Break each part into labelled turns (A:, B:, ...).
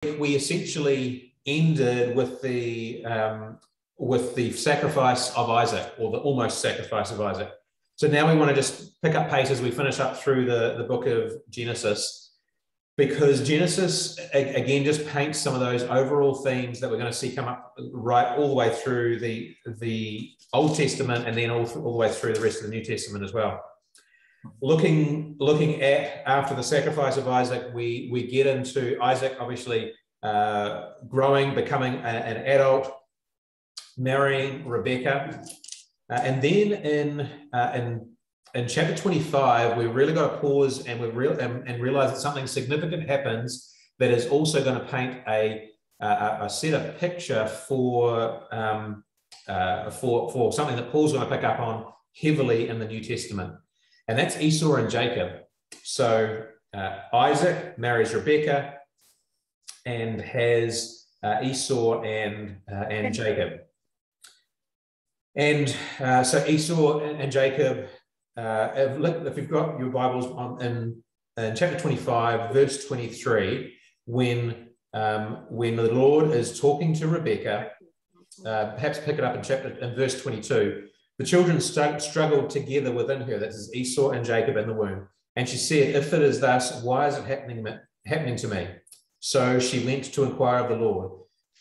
A: we essentially ended with the sacrifice of Isaac, or the almost sacrifice of Isaac. So now we want to just pick up pace as we finish up through the book of Genesis, because Genesis, again, just paints some of those overall themes that we're going to see come up right all the way through the Old Testament, and then all the way through the rest of the New Testament as well. Looking at after the sacrifice of Isaac, we get into Isaac obviously growing, becoming an adult, marrying Rebecca, and then in chapter 25, we really got to pause and realize that something significant happens that is also going to paint a set of picture for something that Paul's going to pick up on heavily in the New Testament. And that's Esau and Jacob. So Isaac marries Rebecca and has Esau and Jacob. And so Esau and Jacob, if you've got your Bibles in chapter 25, verse 23, when the Lord is talking to Rebecca, perhaps pick it up in verse 22. The children struggled together within her, that is Esau and Jacob in the womb. And she said, if it is thus, why is it happening to me? So she went to inquire of the Lord.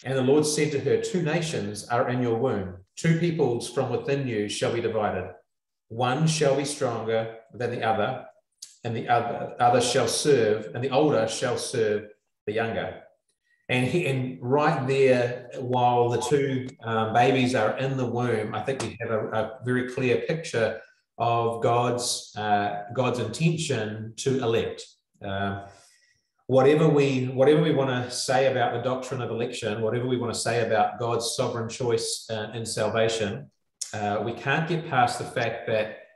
A: And the Lord said to her, 2 nations are in your womb. 2 peoples from within you shall be divided. One shall be stronger than the other, and the other shall serve, and the older shall serve the younger. And right there, while the 2 babies are in the womb, I think we have a very clear picture of God's intention to elect. Whatever we want to say about the doctrine of election, whatever we want to say about God's sovereign choice in salvation, we can't get past the fact that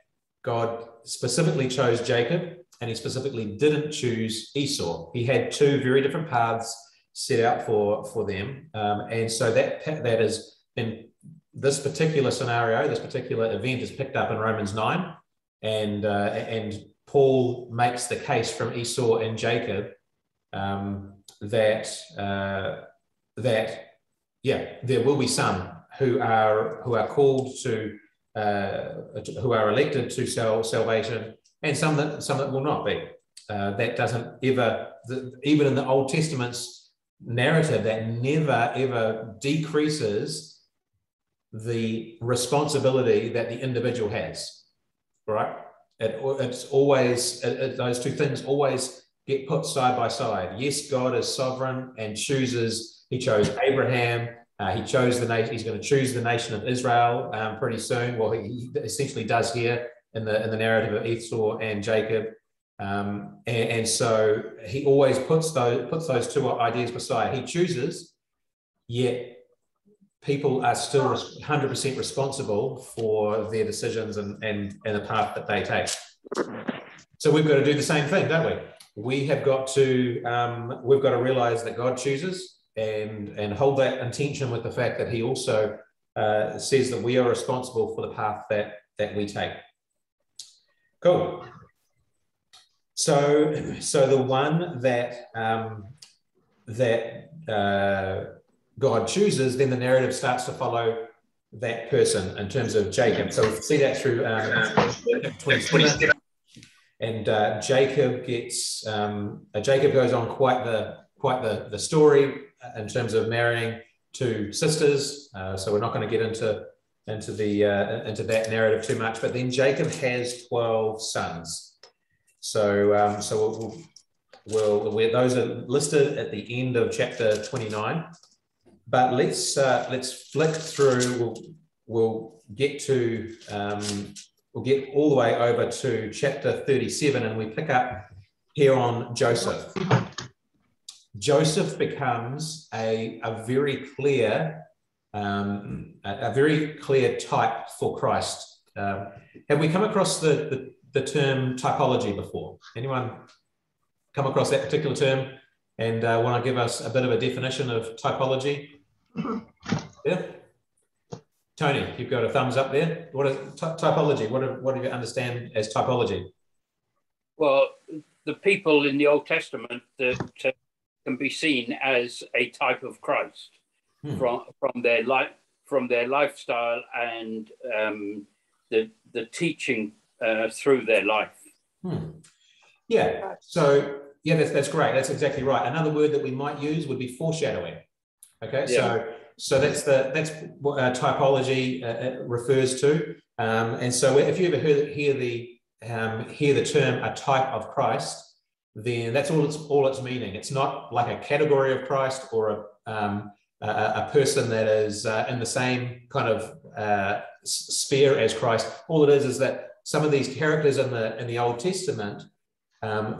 A: God specifically chose Jacob, and he specifically didn't choose Esau. He had 2 very different paths set out for them. And so that is, in this particular scenario, this particular event is picked up in Romans 9. And Paul makes the case from Esau and Jacob that there will be some who are called to, who are elected to salvation, and some that will not be. That doesn't ever, even in the Old Testament's narrative, that never ever decreases the responsibility that the individual has, right? It's always, those 2 things always get put side by side. Yes, God is sovereign and chooses. He chose Abraham. He chose the nation. He's going to choose the nation of Israel pretty soon. Well, he essentially does here in the narrative of Esau and Jacob. And so he always puts those 2 ideas beside. He chooses, yet people are still 100% responsible for their decisions and the path that they take. So we've got to do the same thing, don't we? We've got to realize that God chooses and hold that intention with the fact that he also says that we are responsible for the path that we take. Cool. So the one that God chooses, then the narrative starts to follow that person in terms of Jacob. So we see that through 27. And Jacob goes on quite the story in terms of marrying 2 sisters. So we're not going to get into that narrative too much. But then Jacob has 12 sons. So those are listed at the end of chapter 29. But let's flick through. We'll get to we'll get all the way over to chapter 37, and we pick up here on Joseph. Joseph becomes a very clear type for Christ. Have we come across the term typology before? Anyone come across that particular term and want to give us a bit of a definition of typology? Yeah. Tony, you've got a thumbs up there. What is typology? What do you understand as typology?
B: Well, the people in the Old Testament that can be seen as a type of Christ from their lifestyle and the teaching through their life.
A: Yeah. So yeah, that's great. That's exactly right. Another word that we might use would be foreshadowing. Okay.
B: Yeah.
A: So that's what typology refers to. And so if you ever hear the term a type of Christ, then that's all it's meaning. It's not like a category of Christ or a person that is in the same kind of sphere as Christ. All it is that some of these characters in the Old Testament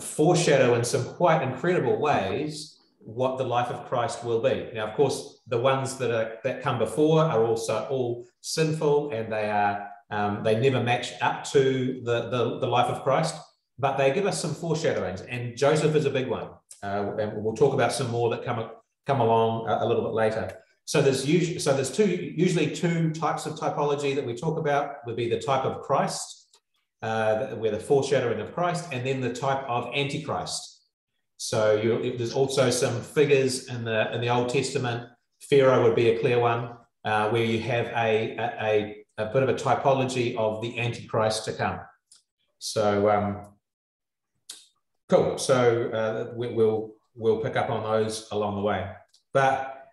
A: foreshadow in some quite incredible ways what the life of Christ will be. Now, of course, the ones that come before are also all sinful, and they never match up to the life of Christ, but they give us some foreshadowings, and Joseph is a big one. And we'll talk about some more that come along a little bit later. So there's usually two types of typology that we talk about. Would be the type of Christ, where the foreshadowing of Christ, and then the type of Antichrist. So there's also some figures in the Old Testament. Pharaoh would be a clear one, where you have a bit of a typology of the Antichrist to come. So cool. So we'll pick up on those along the way. But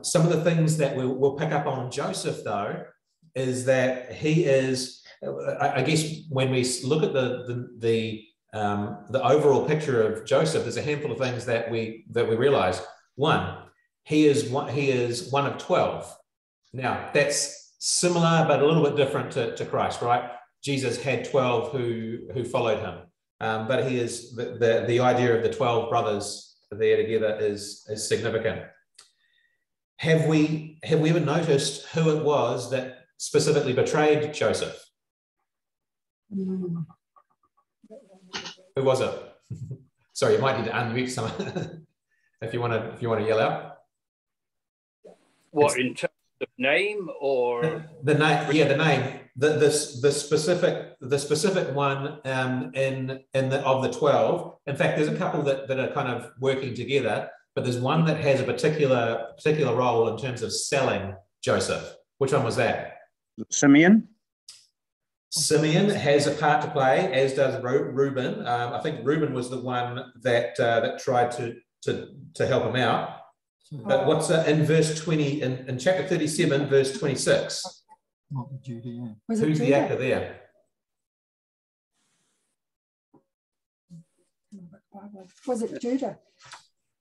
A: some of the things that we'll pick up on Joseph, though, is that he is. I guess when we look at the overall picture of Joseph, there's a handful of things that we realize. One, he is one of 12. Now that's similar but a little bit different to Christ, right? Jesus had 12 who followed him, but he is the idea of the 12 brothers there together is significant. Have we ever noticed who it was that specifically betrayed Joseph? Who was it? Sorry, you might need to unmute someone if you want to yell out.
B: What, in terms of name or
A: the name? Yeah, the name. The specific one of the 12. In fact, there's a couple that are kind of working together, but there's one that has a particular role in terms of selling Joseph. Which one was that?
C: Simeon.
A: Simeon has a part to play, as does Reuben. I think Reuben was the one that tried to help him out. But what's in verse 20, in chapter 37, verse 26?
D: Judah, yeah.
A: Who's the actor there?
E: Was it Judah?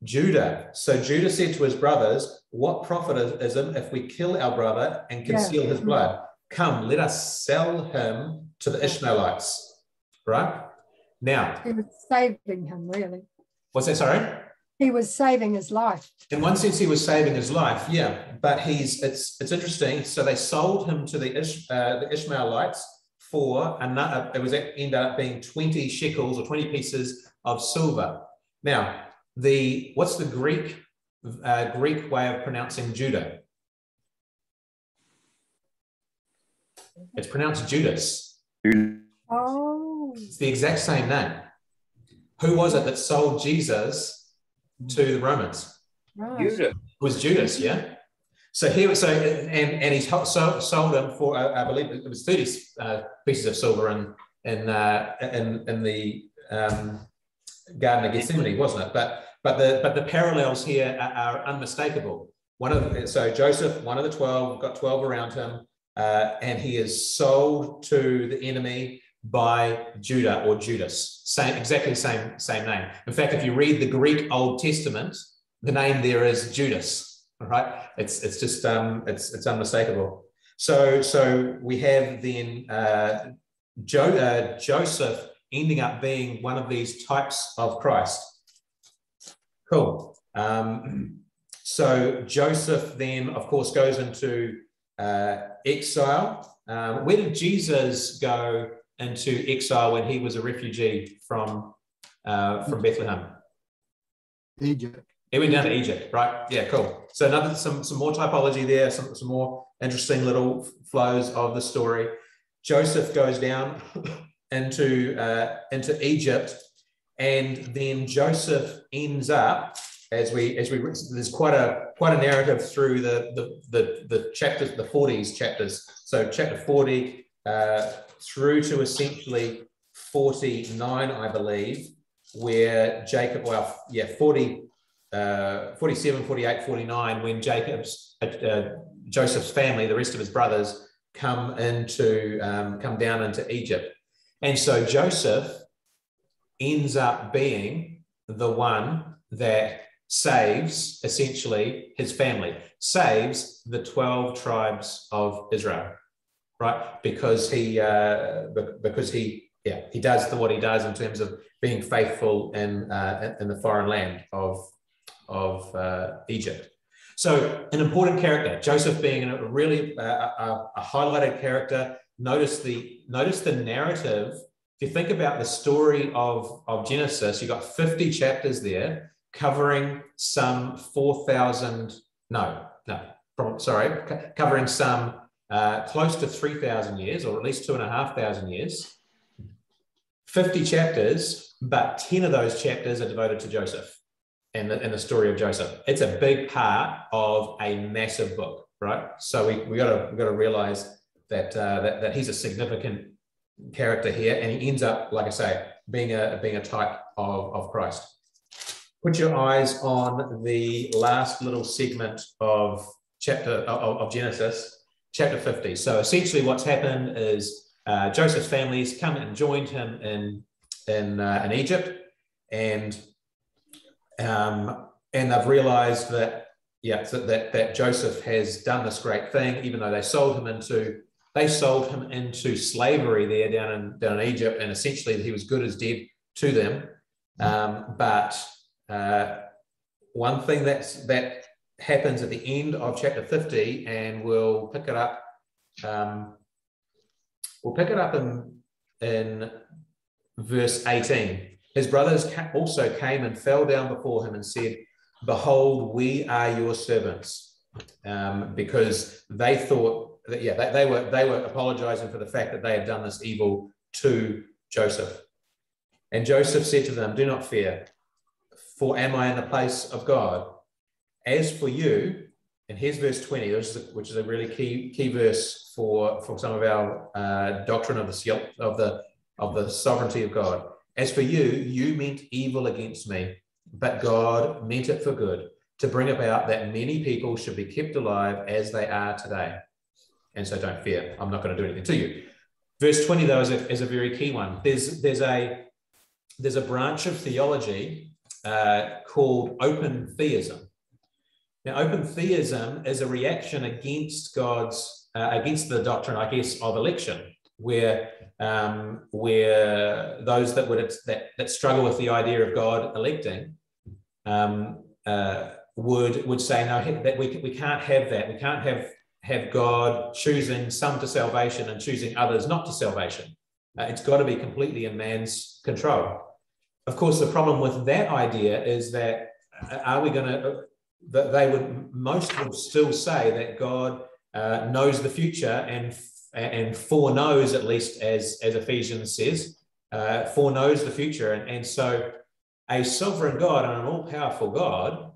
A: Judah. So Judah said to his brothers, "What profit is it if we kill our brother and conceal his blood? Come, let us sell him to the Ishmaelites." Right? Now.
E: He was saving him, really.
A: What's that, sorry?
E: He was saving his life. In
A: one sense, he was saving his life, yeah. But it's interesting. So they sold him to the Ishmaelites for another. Ended up being 20 shekels or 20 pieces of silver. Now, what's the Greek way of pronouncing Judah? It's pronounced Judas.
E: Oh.
A: It's the exact same name. Who was it that sold Jesus to the Romans?
E: Right.
B: Judas.
A: It was Judas, yeah. So he's sold him for I believe it was 30 pieces of silver in the Garden of Gethsemane, wasn't it? But the parallels here are unmistakable. So Joseph, one of the 12, got 12 around him, and he is sold to the enemy by Judah or Judas. Exactly same name. In fact, if you read the Greek Old Testament, the name there is Judas. All right, it's just it's unmistakable. So we have then Joseph ending up being one of these types of Christ. Cool. So Joseph then, of course, goes into exile. Where did Jesus go into exile when he was a refugee from Bethlehem?
D: Egypt.
A: He went down to Egypt, right? Yeah, cool. So some more typology there, some more interesting little flows of the story. Joseph goes down into Egypt, And then Joseph ends up, as we there's quite a narrative through the chapters, the 40s chapters. So chapter 40 through to essentially 49, I believe, where Jacob, 47, 48, 49, when Joseph's family, the rest of his brothers, come down into Egypt. And so Joseph ends up being the one that saves essentially his family, saves the 12 tribes of Israel, right? Because he does what he does in terms of being faithful in the foreign land of Egypt. So an important character, Joseph being a really a highlighted character. Notice the narrative. If you think about the story of Genesis, you've got 50 chapters there covering some 4,000, covering some close to 3,000 years, or at least 2,500 years. 50 chapters, but 10 of those chapters are devoted to Joseph and the story of Joseph. It's a big part of a massive book, right? So we got to realize that he's a significant character here, and he ends up, like I say, being a type of Christ. Put your eyes on the last little segment of Genesis, chapter 50. So essentially, what's happened is Joseph's family's come and joined him in Egypt, and they've realized that Joseph has done this great thing, even though they sold him into slavery there down in Egypt, and essentially he was good as dead to them. But one thing that happens at the end of chapter 50, and we'll pick it up. We'll pick it up in verse 18. His brothers also came and fell down before him and said, "Behold, we are your servants," because they thought that they were apologizing for the fact that they had done this evil to Joseph. And Joseph said to them, "Do not fear, for am I in the place of God? As for you," and here's verse 20, which is a really key verse for some of our doctrine of the sovereignty of God. "As for you, you meant evil against me, but God meant it for good, to bring about that many people should be kept alive as they are today. And so don't fear, I'm not going to do anything to you." Verse 20, though, is a very key one. There's a branch of theology called open theism. Now, open theism is a reaction against against the doctrine, I guess, of election, where those that struggle with the idea of God electing would say, no, that we can't have that. We can't have God choosing some to salvation and choosing others not to salvation. It's got to be completely in man's control. Of course, the problem with that idea is that most would still say that God knows the future and foreknows, at least as Ephesians says, foreknows the future. And so a sovereign God and an all-powerful God,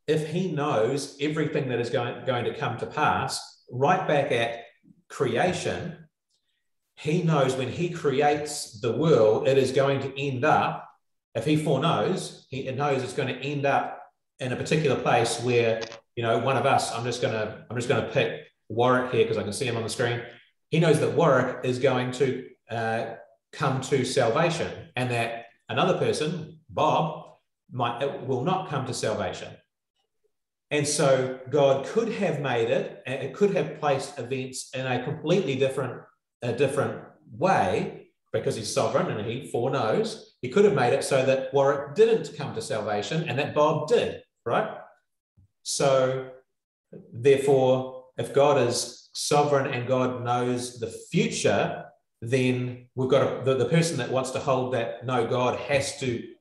A: if he knows everything that is going to come to pass, right back at creation, he knows when he creates the world, it is going to end up, if he foreknows, he knows it's going to end up in a particular place where, one of us, I'm just going to pick Warwick here because I can see him on the screen. He knows that Warwick is going to come to salvation, and that another person, Bob, will not come to salvation. And so God could have made it could have placed events in a completely different way, because he's sovereign and he foreknows. He could have made it so that Warwick didn't come to salvation and that Bob did, right? So therefore, if God is sovereign and God knows the future, then we've got the person that wants to hold that, no, God that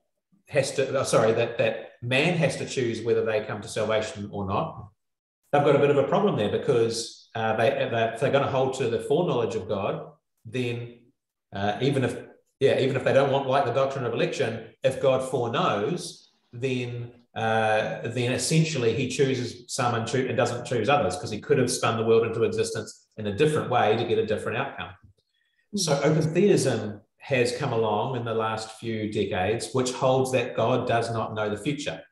A: man has to choose whether they come to salvation or not. They've got a bit of a problem there, because if they're going to hold to the foreknowledge of God, then even if Yeah, even if they don't like the doctrine of election, if God foreknows, then essentially he chooses some and doesn't choose others, because he could have spun the world into existence in a different way to get a different outcome. So open theism has come along in the last few decades, which holds that God does not know the future.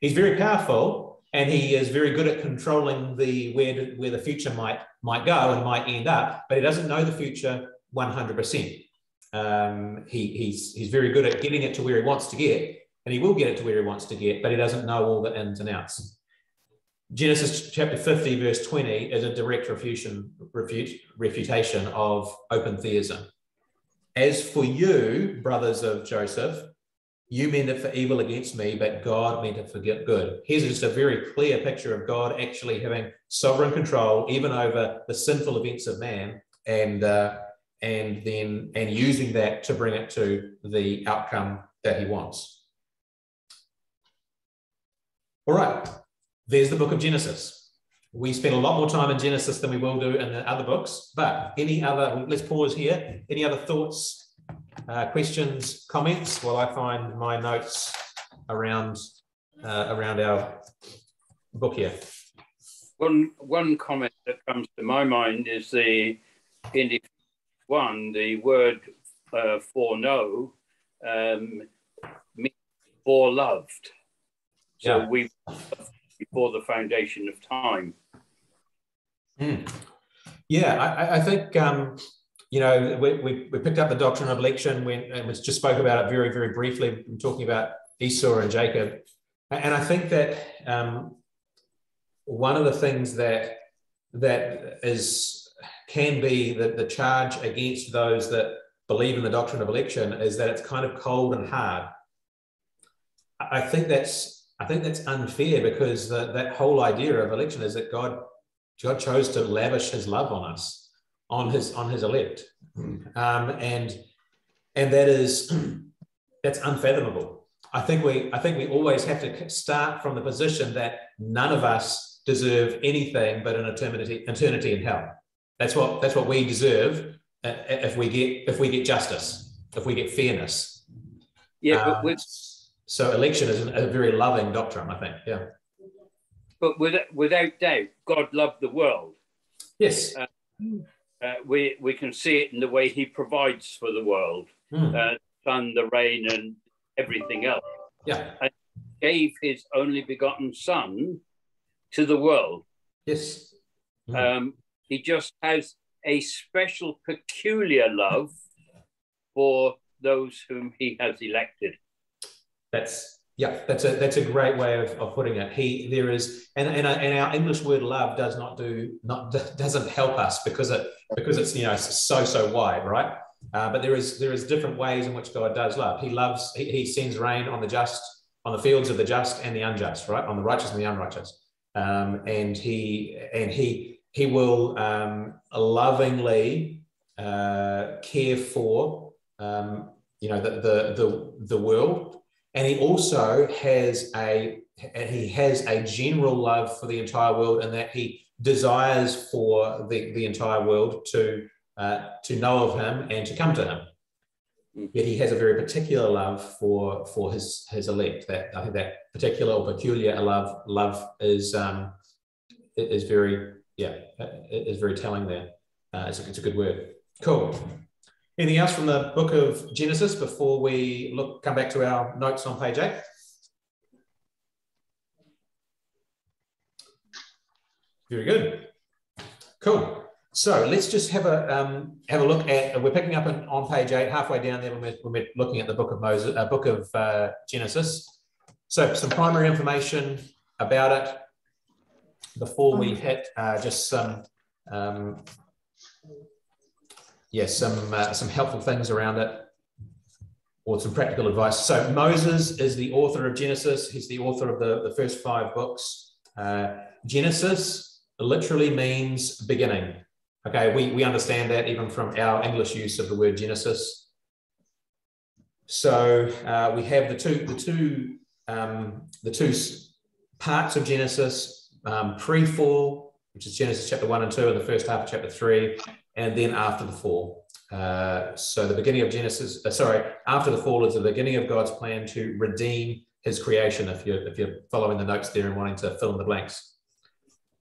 A: He's very powerful, and he is very good at controlling where the future might go and might end up, but he doesn't know the future 100%. He's very good at getting it to where he wants to get, and he will get it to where he wants to get, but he doesn't know all the ins and outs. Genesis chapter 50, verse 20 is a direct refutation of open theism. As for you, brothers of Joseph, you meant it for evil against me, but God meant it for good. Here's just a very clear picture of God actually having sovereign control even over the sinful events of man, and using that to bring it to the outcome that he wants. All right, there's the book of Genesis. We spend a lot more time in Genesis than we will do in the other books, but let's pause here. Any other thoughts, questions, comments while I find my notes around our book here?
B: One comment that comes to my mind is the word foreknow means foreloved. So
A: Yeah.
B: we before the foundation of time.
A: Yeah, I think we picked up the doctrine of election and we just spoke about it very, very briefly, talking about Esau and Jacob. And I think that one of the things that can be the charge against those that believe in the doctrine of election is that it's kind of cold and hard. I think that's unfair, because that whole idea of election is that God chose to lavish his love on us, on his elect, and that's unfathomable. I think we always have to start from the position that none of us deserve anything but an eternity in hell. That's what we deserve if we get justice, if we get fairness.
B: Yeah,
A: so election is a very loving doctrine, I think. Yeah.
B: But without doubt, God loved the world.
A: Yes.
B: We can see it in the way he provides for the world, sun, the rain, and everything else.
A: Yeah.
B: And gave his only begotten Son to the world.
A: Yes.
B: He just has a special, peculiar love for those whom he has elected. That's
A: a great way of putting it. There is, and our English word love doesn't help us because it's so wide, right? But there is different ways in which God does love. He sends rain on the just, on the fields of the just and the unjust, right? On the righteous and the unrighteous, and he will lovingly care for the world. And he also has a general love for the entire world, and that he desires for the entire world to know of him and to come to him. Yet he has a very particular love for his elect. That I think that particular or peculiar love is very telling there. It's a good word. Cool. Anything else from the book of Genesis before we come back to our notes on page 8? Very good. Cool. So let's just have a look at. We're picking up on page 8, halfway down there when we're looking at the book of Genesis. So some primary information about it before we hit just some helpful things around it, or some practical advice. So Moses is the author of Genesis. He's the author of the first 5 books. Genesis literally means beginning. Okay, we understand that even from our English use of the word Genesis. So we have the two parts of Genesis: pre-fall, which is Genesis chapter 1 and 2, and the first half of chapter 3, and then after the fall, So the beginning of Genesis, after the fall is the beginning of God's plan to redeem his creation, if you're following the notes there and wanting to fill in the blanks.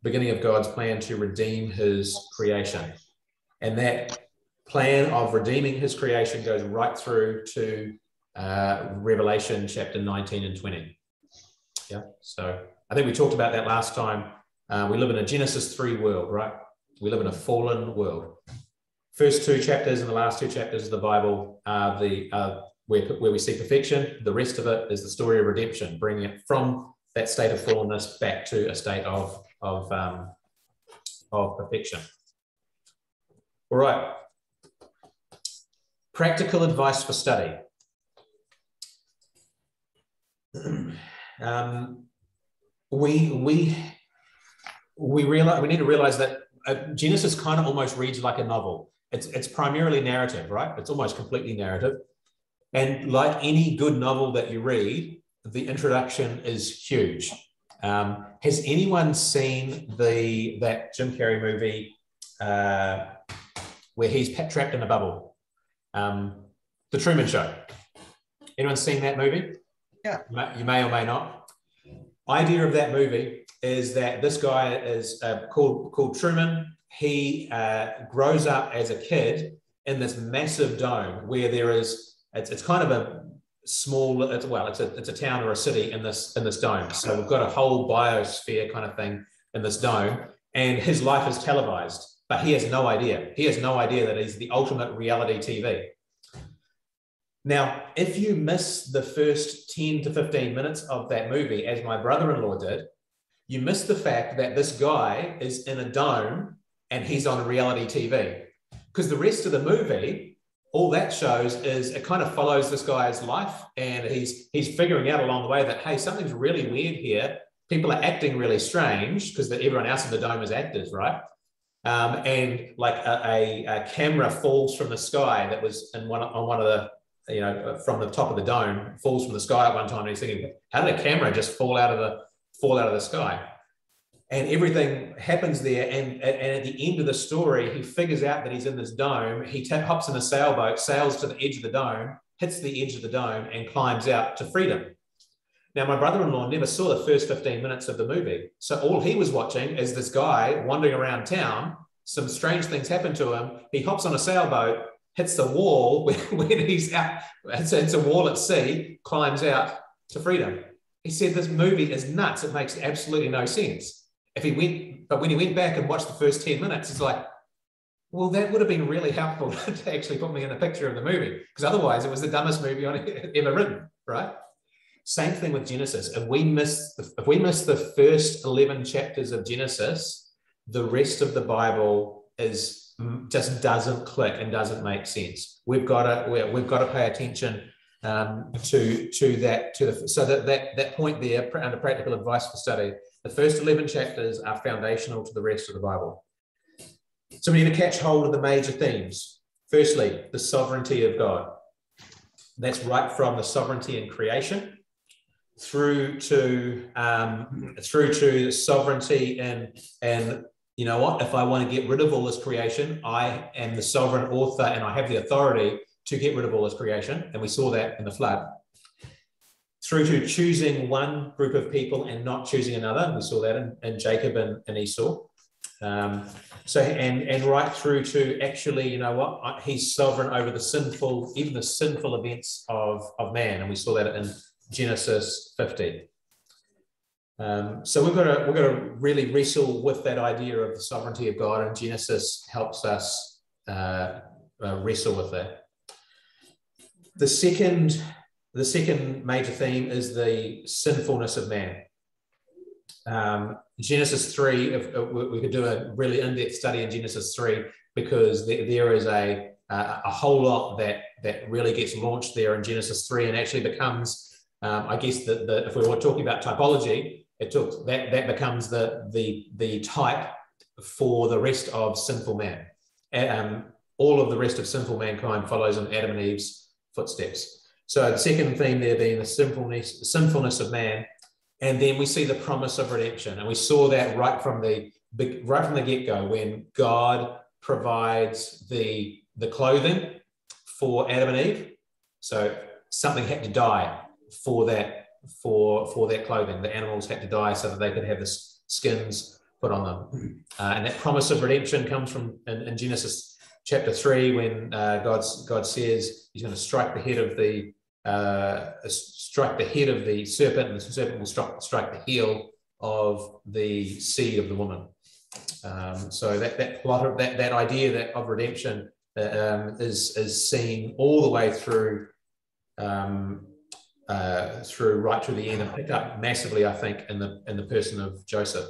A: Beginning of God's plan to redeem his creation. And that plan of redeeming his creation goes right through to Revelation chapter 19 and 20. Yeah, so I think we talked about that last time. We live in a Genesis 3 world, right? We live in a fallen world. First 2 chapters and the last 2 chapters of the Bible are where we see perfection. The rest of it is the story of redemption, bringing it from that state of fallenness back to a state of perfection. All right. Practical advice for study. We need to realize that Genesis kind of almost reads like a novel. It's primarily narrative, right? It's almost completely narrative. And like any good novel that you read, the introduction is huge. Has anyone seen that Jim Carrey movie where he's trapped in a bubble? The Truman Show. Anyone seen that movie?
C: Yeah.
A: You may or may not. Idea of that movie is that this guy is called Truman. He grows up as a kid in this massive dome where it's kind of a small, it's a town or a city in this dome. So we've got a whole biosphere kind of thing in this dome, and his life is televised, but he has no idea. He has no idea that he's the ultimate reality TV. Now, if you miss the first 10 to 15 minutes of that movie, as my brother-in-law did, you miss the fact that this guy is in a dome and he's on reality TV. Because the rest of the movie, all that shows is it kind of follows this guy's life, and he's figuring out along the way that, hey, something's really weird here. People are acting really strange because everyone else in the dome is actors, right? And like a camera falls from the sky that was on one of the, from the top of the dome, falls from the sky at one time, and he's thinking, how did a camera just fall out of the sky? And everything happens there, and at the end of the story, he figures out that he's in this dome. He hops in a sailboat, sails to the edge of the dome, hits the edge of the dome, and climbs out to freedom. Now, my brother-in-law never saw the first 15 minutes of the movie, so all he was watching is this guy wandering around town. Some strange things happen to him. He hops on a sailboat, hits the wall when he's out. It's a wall at sea, climbs out to freedom. He said this movie is nuts. It makes absolutely no sense. But when he went back and watched the first 10 minutes, it's like, well, that would have been really helpful to actually put me in a picture of the movie, because otherwise it was the dumbest movie ever written, right? Same thing with Genesis. If we miss the first 11 chapters of Genesis, the rest of the Bible just doesn't click and doesn't make sense. We've got to pay attention to that point there under practical advice for study. The first 11 chapters are foundational to the rest of the Bible. So we need to catch hold of the major themes. Firstly, the sovereignty of God. That's right from the sovereignty in creation through to sovereignty and you know what? If I want to get rid of all this creation, I am the sovereign author and I have the authority to get rid of all this creation. And we saw that in the flood. Through to choosing one group of people and not choosing another. We saw that in Jacob and Esau. And right through to actually, you know what? He's sovereign over even the sinful events of man. And we saw that in Genesis 50. So we've got to really wrestle with that idea of the sovereignty of God, and Genesis helps us wrestle with that. The second major theme is the sinfulness of man. Genesis 3, if we could do a really in-depth study in Genesis 3, because there is a whole lot that really gets launched there in Genesis 3 and actually becomes, I guess, if we were talking about typology, that becomes the type for the rest of sinful man. All of the rest of sinful mankind follows in Adam and Eve's footsteps. So the second theme there being the sinfulness of man, and then we see the promise of redemption, and we saw that right from the get-go when God provides the the clothing for Adam and Eve. So something had to die for that clothing. The animals had to die so that they could have the skins put on them. And that promise of redemption comes from in Genesis chapter 3, when God says he's going to strike the head of the serpent, and the serpent will strike the heel of the seed of the woman. So that plot of that idea of redemption is seen all the way through right through the end, and picked up massively, I think, in the person of Joseph.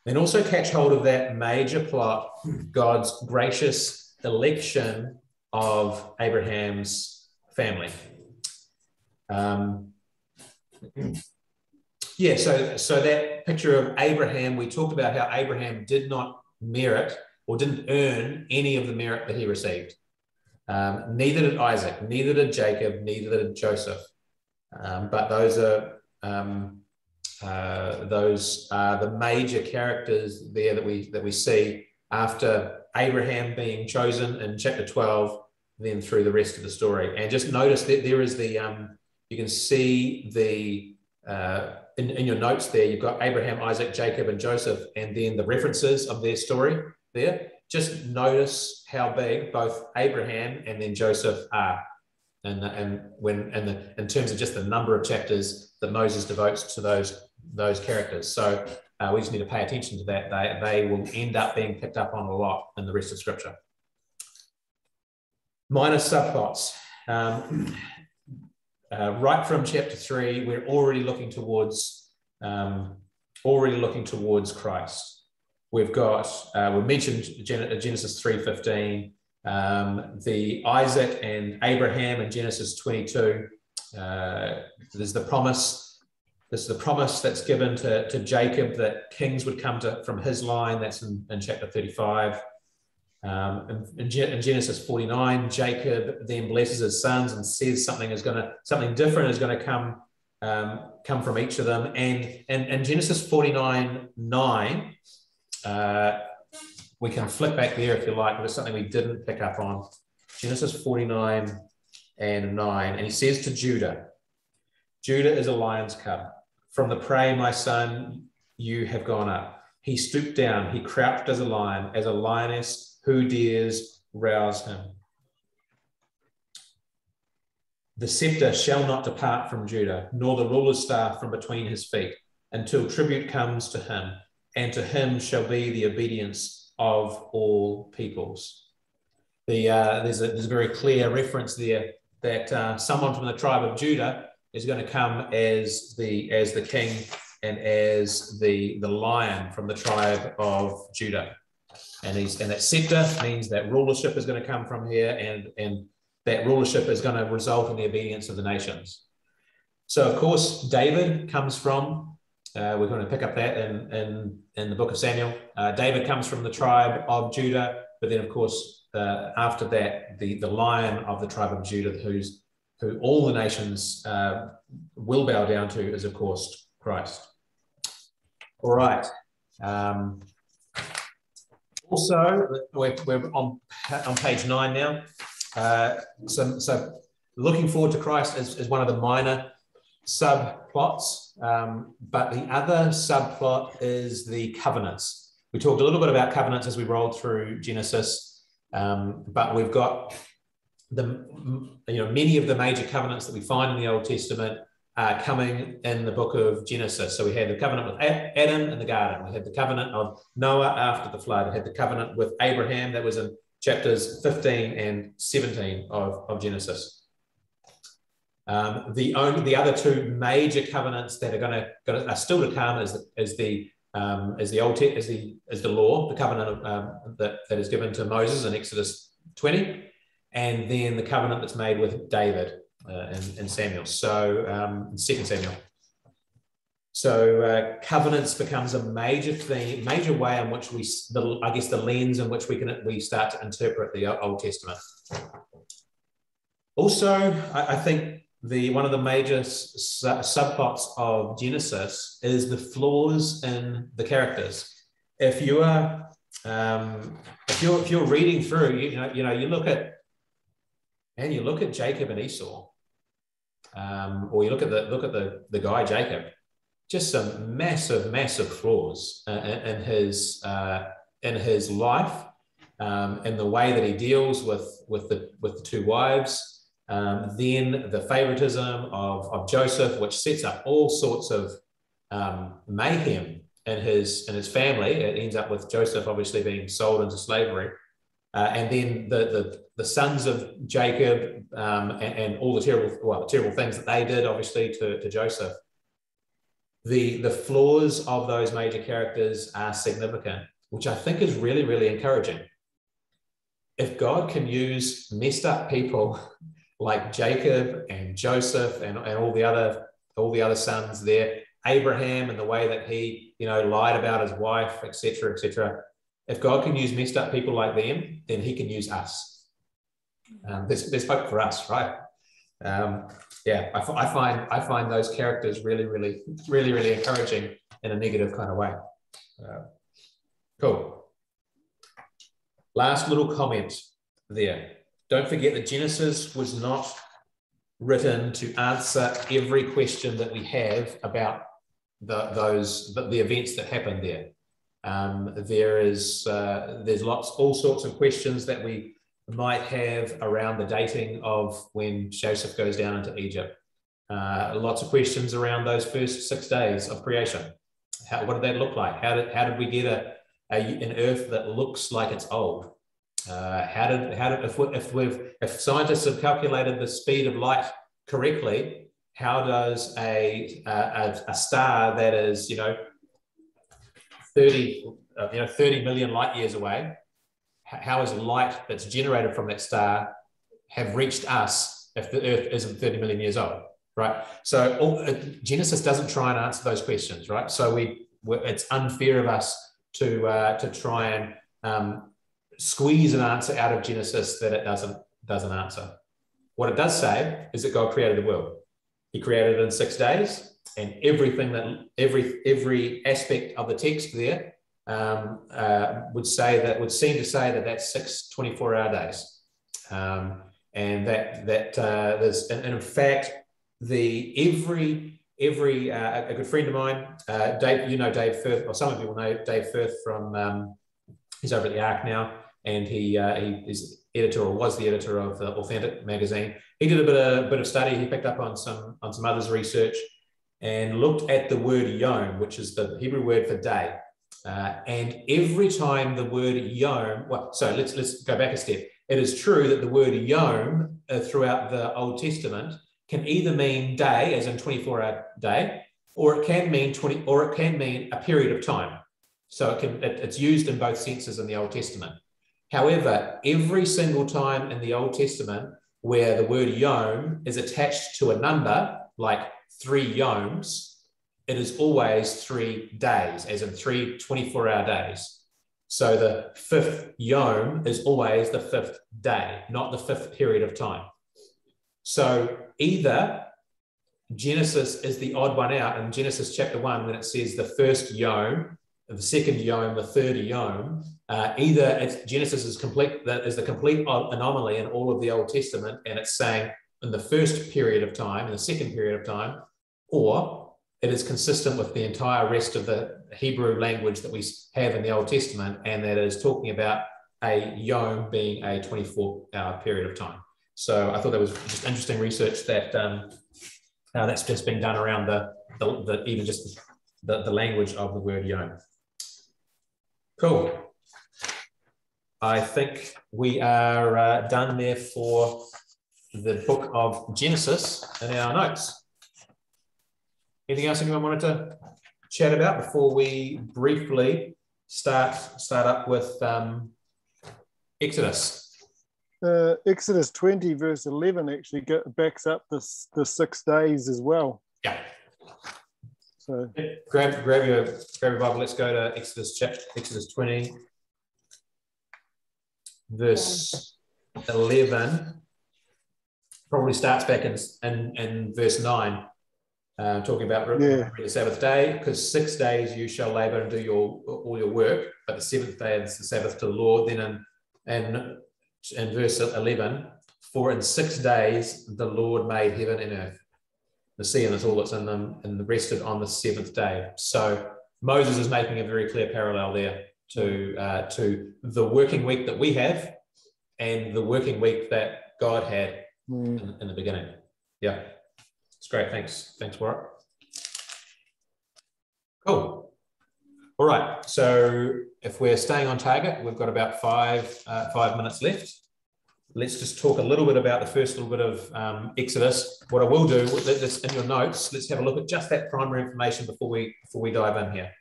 A: Then also catch hold of that major plot, God's gracious election of Abraham's family. So that picture of Abraham, we talked about how Abraham did not merit or didn't earn any of the merit that he received. Neither did Isaac, neither did Jacob, neither did Joseph. But those are the major characters there that we see after Abraham being chosen in chapter 12, then through the rest of the story. And just notice that there is the you can see the in your notes there, you've got Abraham, Isaac, Jacob, and Joseph, and then the references of their story there. Just notice how big both Abraham and then Joseph are, in terms of just the number of chapters that Moses devotes to those characters. So we just need to pay attention to that. They will end up being picked up on a lot in the rest of Scripture. Minor subplots. Right from chapter 3, we're already looking towards Christ. We've got we mentioned Genesis 3:15, the Isaac and Abraham in Genesis 22. There's the promise. This is the promise that's given to Jacob that kings would come from his line. That's in chapter 35. In Genesis 49, Jacob then blesses his sons and says something different is going to come from each of them. And in Genesis 49:9, we can flip back there if you like, but it's something we didn't pick up on. Genesis 49:9, and he says to Judah, Judah is a lion's cub. From the prey, my son, you have gone up. He stooped down, he crouched as a lion, as a lioness. Who dares rouse him? The scepter shall not depart from Judah, nor the ruler's staff from between his feet, until tribute comes to him, and to him shall be the obedience of all peoples. There's a very clear reference there that someone from the tribe of Judah is going to come as the king and as the lion from the tribe of Judah. And that scepter means that rulership is going to come from here, and that rulership is going to result in the obedience of the nations. So, of course, David comes from, we're going to pick up that in the book of Samuel. David comes from the tribe of Judah, but then, of course, after that, the lion of the tribe of Judah, who all the nations will bow down to, is, of course, Christ. All right. Also, we're on page 9 now. So looking forward to Christ is one of the minor subplots, but the other subplot is the covenants. We talked a little bit about covenants as we rolled through Genesis, but we've got many of the major covenants that we find in the Old Testament coming in the book of Genesis. So we had the covenant with Adam in the garden. We had the covenant of Noah after the flood. We had the covenant with Abraham. That was in chapters 15 and 17 of Genesis. The other two major covenants that are still to come is the law, the covenant that is given to Moses in Exodus 20, and then the covenant that's made with David in Samuel. So in 2 Samuel. So covenants becomes a major theme, major way in which the lens in which we start to interpret the Old Testament. Also, I think one of the major subplots of Genesis is the flaws in the characters. If you are if you're reading through, you look at Jacob and Esau, or you look at the guy Jacob, just some massive flaws in his life, in the way that he deals with the two wives, then the favoritism of Joseph, which sets up all sorts of mayhem in his family. It ends up with Joseph obviously being sold into slavery, and then the sons of Jacob, and all the terrible things that they did obviously to Joseph. The flaws of those major characters are significant, which I think is really encouraging. If God can use messed up people like Jacob and Joseph and all the other sons there, Abraham and the way that he lied about his wife, etc. If God can use messed up people like them, then he can use us. There's hope for us, right? I find those characters really encouraging in a negative kind of way. Cool. Last little comment there. Don't forget that Genesis was not written to answer every question that we have about the events that happened there. There's all sorts of questions that we might have around the dating of when Joseph goes down into Egypt. Lots of questions around those first 6 days of creation. What did that look like? How did we get an earth that looks like it's old? If scientists have calculated the speed of light correctly, how does a star that is 30 million light years away, how is light that's generated from that star have reached us if the Earth isn't 30 million years old, right? So Genesis doesn't try and answer those questions, right? So it's unfair of us to try and squeeze an answer out of Genesis that it doesn't answer. What it does say is that God created the world. He created it in 6 days, and every aspect of the text there would seem to say that that's 6 24-hour days, and there's, and in fact, a good friend of mine, Dave, Dave Firth, or some of you will know Dave Firth from, he's over at the Ark now, and he is editor, or was the editor of the Authentic magazine. He did a bit of study. He picked up on some others' research and looked at the word yom, which is the Hebrew word for day. And every time the word yom, so let's go back a step. It is true that the word yom throughout the Old Testament can either mean day, as in 24-hour day, or it can mean a period of time. So it's used in both senses in the Old Testament. However, every single time in the Old Testament where the word yom is attached to a number, like 3 yoms, it is always 3 days, as in 3 24-hour days. So the 5th yom is always the 5th day, not the 5th period of time. So either Genesis is the odd one out in Genesis chapter 1 when it says the first yom, the second yom, the third yom, either Genesis is the complete anomaly in all of the Old Testament, and it's saying in the first period of time, in the second period of time, or it is consistent with the entire rest of the Hebrew language that we have in the Old Testament, and that is talking about a yom being a 24-hour period of time. So I thought that was just interesting research that that's just been done around even just the language of the word yom. Cool. I think we are done there for the book of Genesis in our notes. Anything else anyone wanted to chat about before we briefly start up with Exodus?
C: Exodus 20 verse 11 actually backs up the 6 days as well.
A: Yeah.
C: So
A: grab your Bible. Let's go to Exodus 20 verse 11. Probably starts back in verse 9. talking about the Sabbath day, because 6 days you shall labor and do all your work, but the seventh day is the Sabbath to the Lord. Then in verse 11, for in 6 days the Lord made heaven and earth, the sea and all that's in them, and rested on the seventh day. So Moses is making a very clear parallel there to the working week that we have and the working week that God had in the beginning. Yeah, it's great. Thanks, Warwick. Cool. All right. So if we're staying on target, we've got about five minutes left. Let's just talk a little bit about the first little bit of Exodus. What I will do, this in your notes, let's have a look at just that primary information before we dive in here.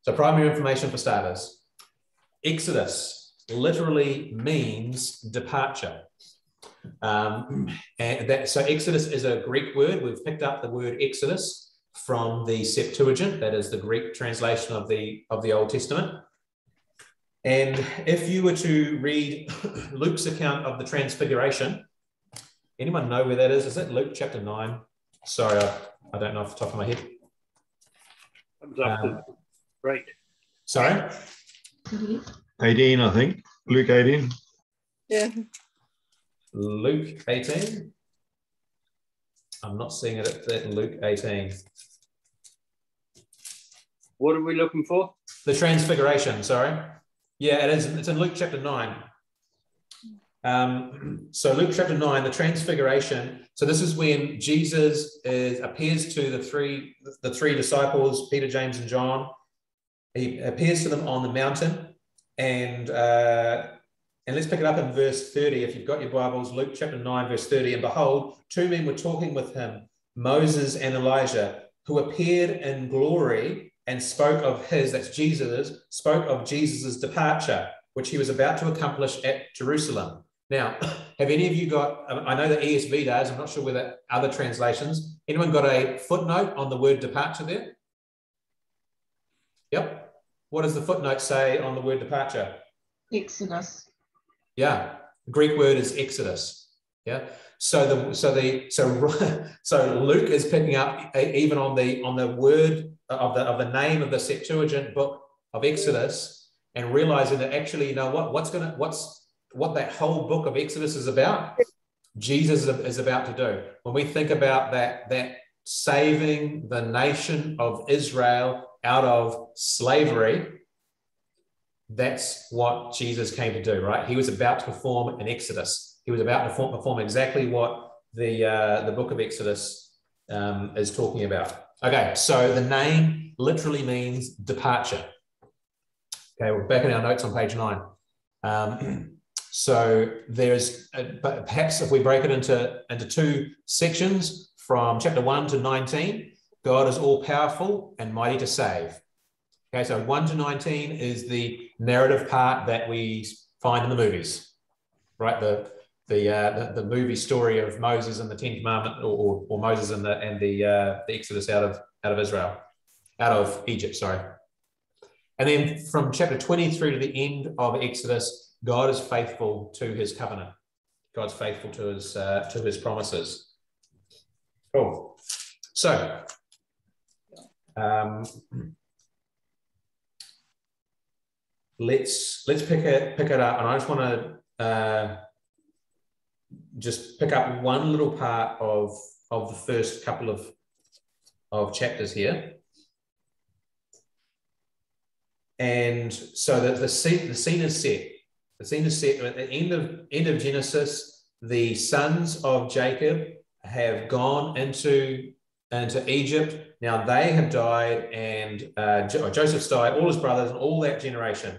A: So primary information for starters. Exodus literally means departure. So Exodus is a Greek word. We've picked up the word Exodus from the Septuagint, that is the Greek translation of the Old Testament. And if you were to read Luke's account of the Transfiguration, anyone know where that is? Is it Luke chapter 9? Sorry, I don't know off the top of my head.
B: Great.
A: Sorry?
F: 18, I think. Luke 18.
E: Yeah.
A: Luke 18. I'm not seeing it at Luke 18.
B: What are we looking for?
A: The Transfiguration, sorry. Yeah, it is. It's in Luke chapter 9. So Luke chapter 9, the Transfiguration. So this is when Jesus appears to the three disciples, Peter, James, and John. He appears to them on the mountain, and let's pick it up in verse 30. If you've got your Bibles, Luke chapter 9, verse 30. And behold, two men were talking with him, Moses and Elijah, who appeared in glory and spoke of Jesus' departure, which he was about to accomplish at Jerusalem. Now, have any of you got, I know the ESV does, I'm not sure whether other translations, anyone got a footnote on the word departure there? Yep. What does the footnote say on the word departure?
G: Exodus.
A: Yeah, the Greek word is Exodus. Yeah. So Luke is picking up even on the word of the name of the Septuagint book of Exodus, and realizing that actually, you know what that whole book of Exodus is about. Jesus is about to do. When we think about that saving the nation of Israel out of slavery, that's what Jesus came to do, right? He was about to perform an Exodus. He was about to perform exactly what the book of Exodus is talking about. Okay, so the name literally means departure. Okay, we're back in our notes on page 9. So there's, perhaps if we break it into two sections from chapter 1 to 19, God is all powerful and mighty to save. Okay, so 1 to 19 is the narrative part that we find in the movies, right? The movie story of Moses and the Ten Commandments, or Moses and the Exodus out of Israel, out of Egypt, sorry. And then from chapter 20 through to the end of Exodus, God is faithful to his covenant. God's faithful to his promises. Cool. So, let's pick it up, and I just want to just pick up one little part of the first couple of chapters here. And so that the scene is set. The scene is set at the end of Genesis. The sons of Jacob have gone into Egypt. Now they have died, and Joseph's died, all his brothers, and all that generation.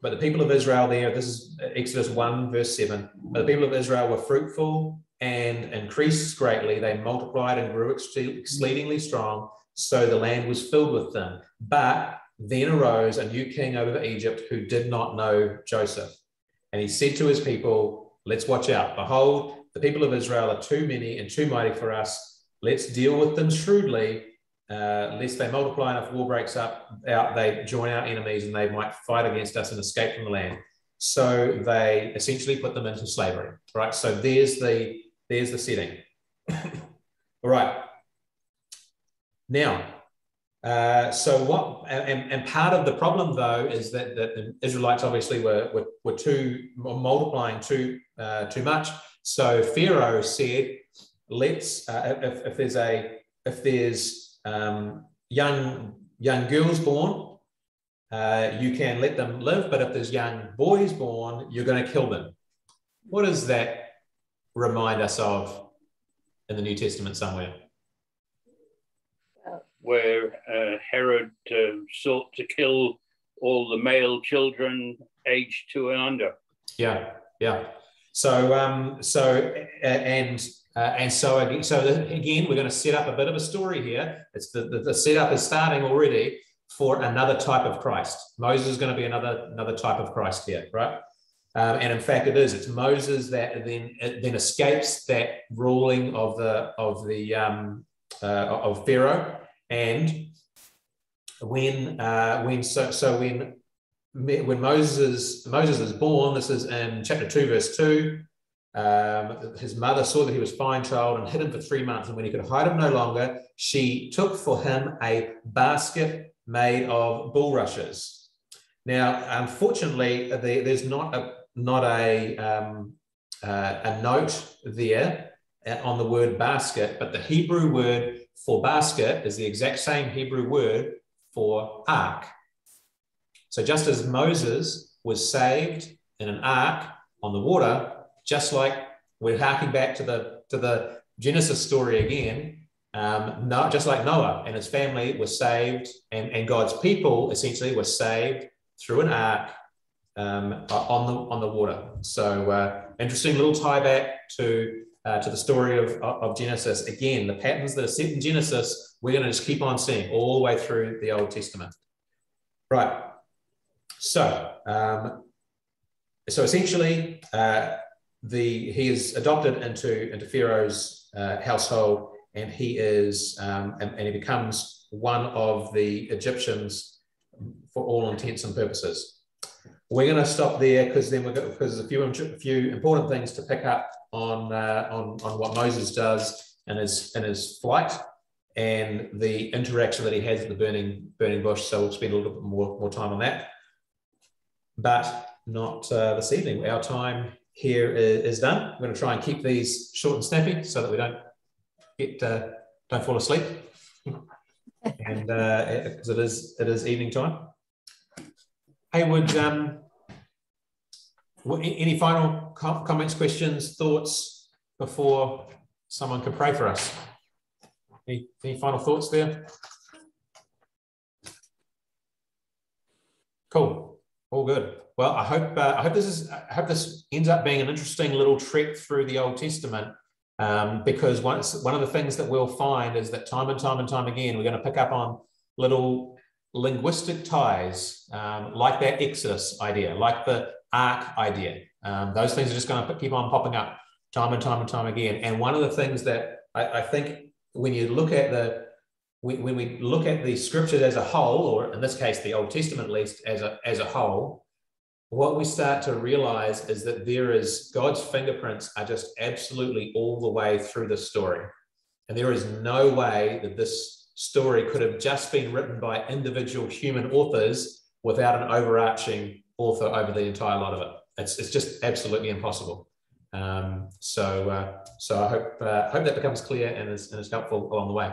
A: But the people of Israel there, this is Exodus 1, verse 7. But the people of Israel were fruitful and increased greatly. They multiplied and grew exceedingly strong, so the land was filled with them. But then arose a new king over Egypt who did not know Joseph. And he said to his people, let's watch out. Behold, the people of Israel are too many and too mighty for us. Let's deal with them shrewdly, lest they multiply, and if war breaks out, they join our enemies and they might fight against us and escape from the land. So they essentially put them into slavery, right? So there's the setting. All right. Now, so what? And part of the problem, though, is that the Israelites obviously were multiplying too much. So Pharaoh said, "Let's if there's young girls born, you can let them live, but if there's young boys born, you're going to kill them." What does that remind us of in the New Testament somewhere?
B: Where Herod sought to kill all the male children aged 2 and under.
A: Yeah. So again, we're going to set up a bit of a story here. It's the setup is starting already for another type of Christ. Moses is going to be another type of Christ here, right? And in fact, it is. It's Moses that then escapes that ruling of Pharaoh. And when Moses is born, this is in chapter 2, verse 2. His mother saw that he was a fine child and hid him for 3 months. And when he could hide him no longer, she took for him a basket made of bulrushes. Now, unfortunately, there's not a note there on the word basket, but the Hebrew word for basket is the exact same Hebrew word for ark. So just as Moses was saved in an ark on the water, just like we're harking back to the Genesis story again, just like Noah and his family were saved, and God's people essentially were saved through an ark on the water. So interesting little tie back to the story of Genesis. Again, the patterns that are set in Genesis, we're going to just keep on seeing all the way through the Old Testament. Right. So essentially, he is adopted into Pharaoh's household, and he becomes one of the Egyptians for all intents and purposes. We're going to stop there because there's a few important things to pick up on what Moses does in his flight and the interaction that he has with the burning bush. So we'll spend a little bit more time on that, but not this evening. Our time here is done. We're going to try and keep these short and snappy so that we don't fall asleep, and because it is evening time. Haywood, any final comments, questions, thoughts before someone can pray for us? Any final thoughts there? Cool. All good. Well, I hope this ends up being an interesting little trek through the Old Testament, because one of the things that we'll find is that time and time again, we're going to pick up on little linguistic ties, like that Exodus idea, like the ark idea. Those things are just going to keep on popping up time and time again. And one of the things that I think when we look at the scriptures as a whole, or in this case, the Old Testament at least as a whole, what we start to realize is that God's fingerprints are just absolutely all the way through the story. And there is no way that this story could have just been written by individual human authors without an overarching author over the entire lot of it. It's just absolutely impossible. So I hope that becomes clear and is helpful along the way.